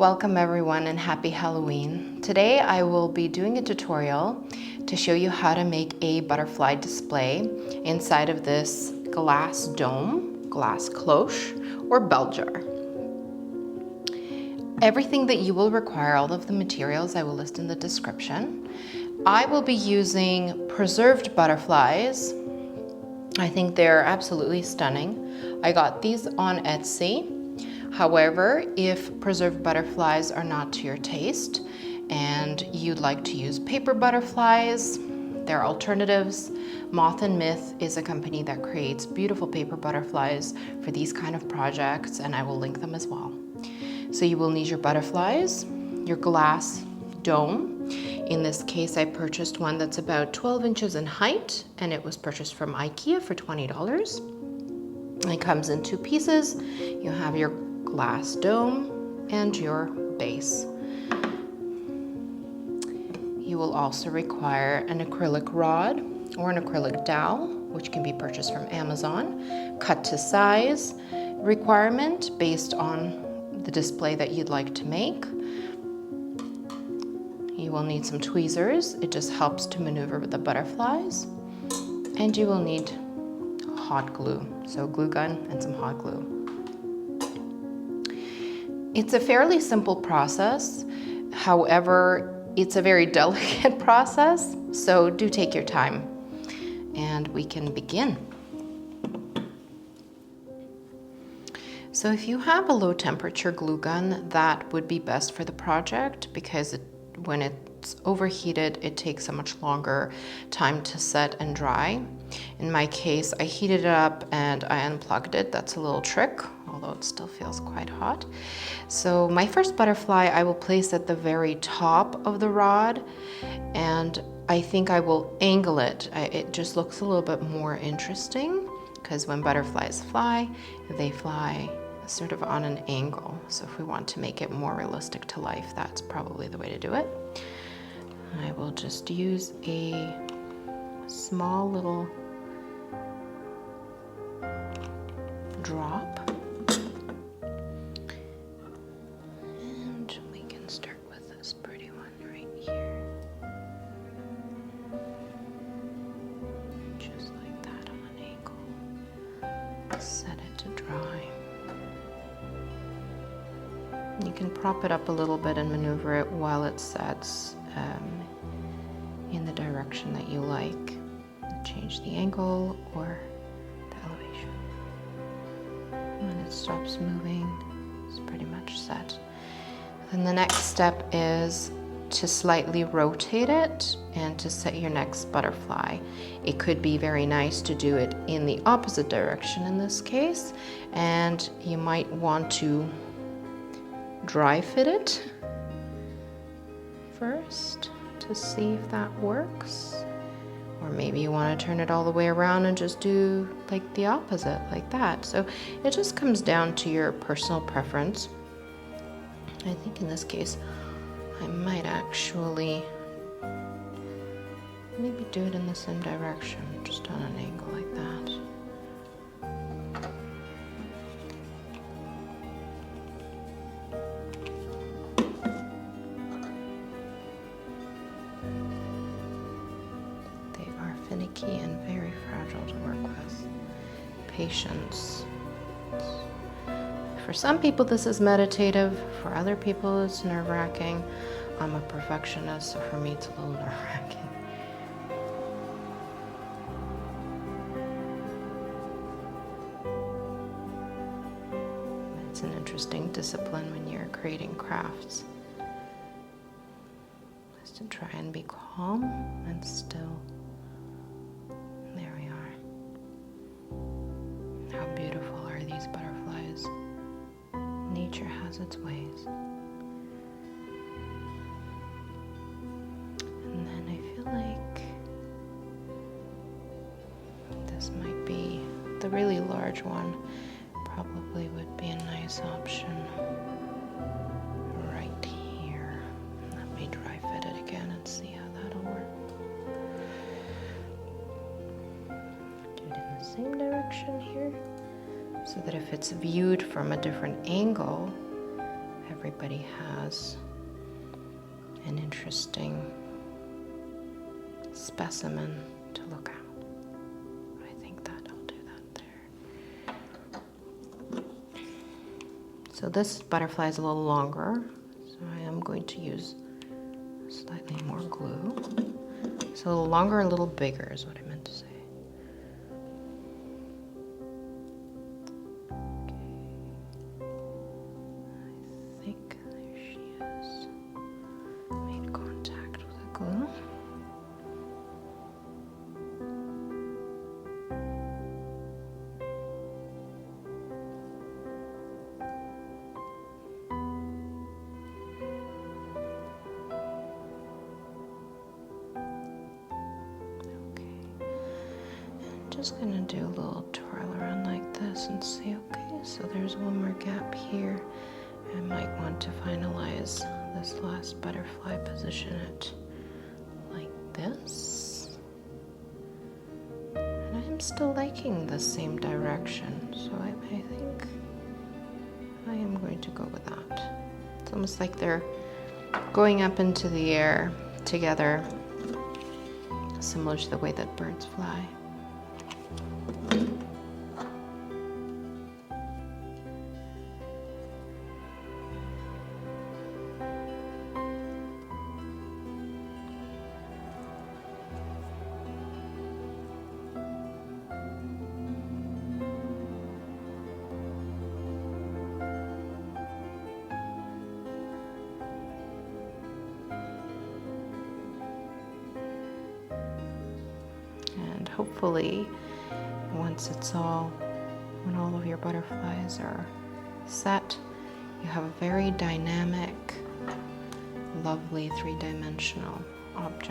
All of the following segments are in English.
welcome everyone and happy Halloween. Today I will be doing a tutorial to show you how to make a butterfly display inside of this glass dome, glass cloche, or bell jar. Everything that you will require, all of the materials, I will list in the description. I will be using preserved butterflies. I think they're absolutely stunning. I got these on Etsy. However, if preserved butterflies are not to your taste and you'd like to use paper butterflies, there are alternatives. Moth and Myth is a company that creates beautiful paper butterflies for these kind of projects, and I will link them as well. So you will need your butterflies, your glass dome. In this case, I purchased one that's about 12 inches in height, and it was purchased from IKEA for $20. It comes in two pieces. You have your glass dome and your base. You will also require an acrylic rod or an acrylic dowel, which can be purchased from Amazon, cut to size requirement based on the display that you'd like to make. You will need some tweezers. It just helps to maneuver with the butterflies. And you will need hot glue, so glue gun and some hot glue. It's a fairly simple process. However, it's a very delicate process, so do take your time and we can begin. So if you have a low temperature glue gun, that would be best for the project because when it's overheated, it takes a much longer time to set and dry. In my case, I heated it up and I unplugged it. That's a little trick, although it still feels quite hot. So my first butterfly I will place at the very top of the rod, and I think I will angle it. It just looks a little bit more interesting because when butterflies fly, they fly sort of on an angle. So if we want to make it more realistic to life, that's probably the way to do it. I will just use a small little drop, and we can start with this pretty one right here, just like that on an angle. Set it to dry. You can prop it up a little bit and maneuver it while it sets in the direction that you like. Change the angle or the elevation. When it stops moving, it's pretty much set. Then the next step is to slightly rotate it and to set your next butterfly. It could be very nice to do it in the opposite direction in this case, and you might want to dry fit it first to see if that works. Or maybe you want to turn it all the way around and just do like the opposite, like that. So it just comes down to your personal preference. I think in this case, I might actually maybe do it in the same direction, just on an angle like that. Finicky and very fragile to work with. Patience. For some people this is meditative, for other people it's nerve-wracking. I'm a perfectionist, so for me it's a little nerve-wracking. It's an interesting discipline when you're creating crafts. Just to try and be calm and still. There we are. How beautiful are these butterflies? Nature has its ways. And then I feel like this might be the really large one. Probably would be a nice option right here. Let me dry fit it again and see how that'll work. Same direction here, so that if it's viewed from a different angle, everybody has an interesting specimen to look at. I think that I'll do that there. So this butterfly is a little longer, so I am going to use slightly more glue. So a little longer, a little bigger is what I meant to say. I think there she is. Made contact with the glue. Just gonna do a little twirl around like this and see. Okay, so there's one more gap here. I might want to finalize this last butterfly, position it like this. And I'm still liking the same direction, so I think I am going to go with that. It's almost like they're going up into the air together, similar to the way that birds fly. And hopefully, once when all of your butterflies are set, you have a very dynamic, lovely three-dimensional art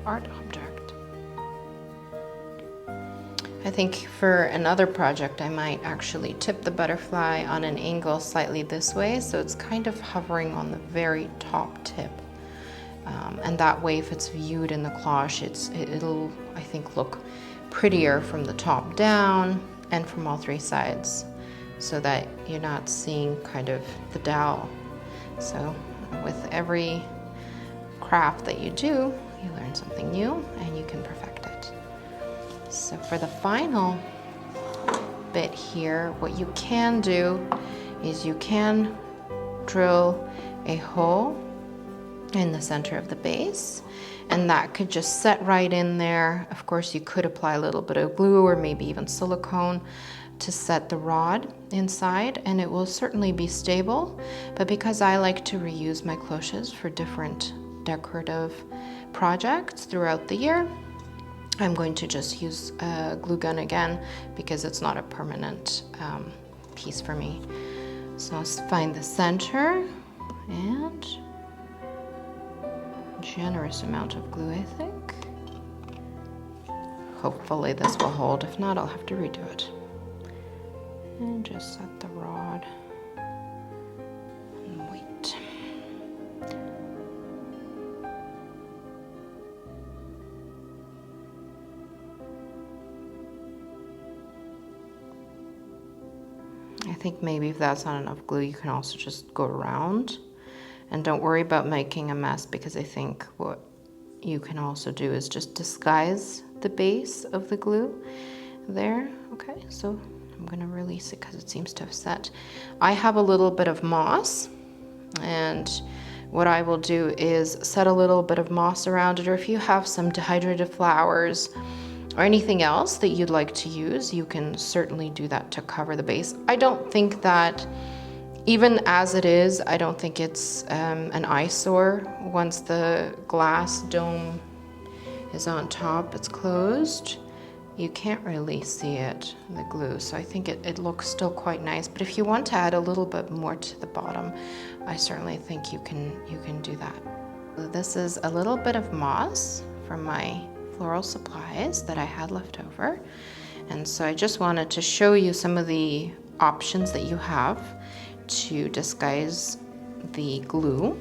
object. I think for another project, I might actually tip the butterfly on an angle slightly this way, so it's kind of hovering on the very top tip. And that way, if it's viewed in the cloche, it'll, I think, look prettier from the top down and from all three sides, so that you're not seeing kind of the dowel. So with every craft that you do, you learn something new and you can perfect it. So for the final bit here, what you can do is you can drill a hole in the center of the base, and that could just set right in there. Of course, you could apply a little bit of glue or maybe even silicone to set the rod inside, and it will certainly be stable. But because I like to reuse my cloches for different decorative projects throughout the year, I'm going to just use a glue gun again, because it's not a permanent piece for me. So I'll find the center and generous amount of glue, I think. Hopefully this will hold. If not, I'll have to redo it. And just set the rod and wait. I think maybe if that's not enough glue, you can also just go around. And don't worry about making a mess, because I think what you can also do is just disguise the base of the glue there. Okay, so I'm gonna release it because it seems to have set. I have a little bit of moss, and what I will do is set a little bit of moss around it, or if you have some dehydrated flowers or anything else that you'd like to use, you can certainly do that to cover the base. I don't think that, even as it is, I don't think it's an eyesore. Once the glass dome is on top, it's closed, you can't really see it, the glue. So I think it looks still quite nice. But if you want to add a little bit more to the bottom, I certainly think you can do that. So this is a little bit of moss from my floral supplies that I had left over. And so I just wanted to show you some of the options that you have to disguise the glue.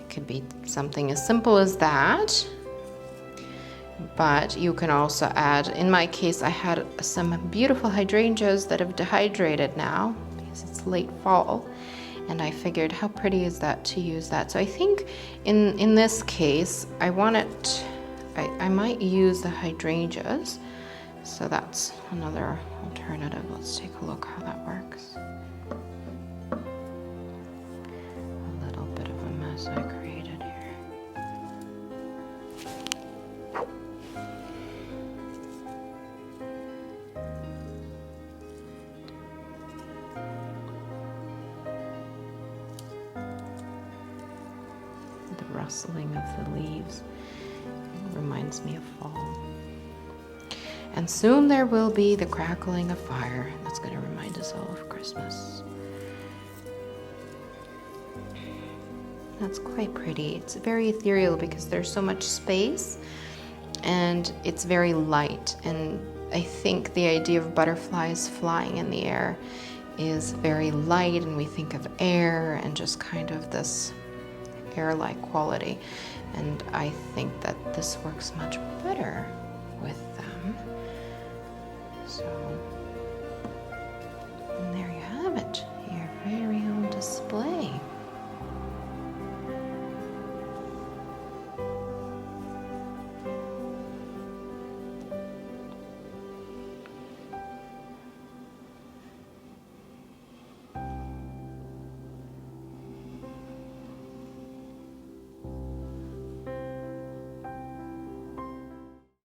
It could be something as simple as that, but you can also add, in my case, I had some beautiful hydrangeas that have dehydrated now because it's late fall, and I figured how pretty is that to use that. So I think in this case, I want it, I might use the hydrangeas. So that's another alternative. Let's take a look how that works. A little bit of a mess I created here. The rustling of the leaves reminds me of fall. And soon there will be the crackling of fire. That's going to remind us all of Christmas. That's quite pretty. It's very ethereal because there's so much space and it's very light. And I think the idea of butterflies flying in the air is very light, and we think of air and just kind of this air-like quality. And I think that this works much better with them. So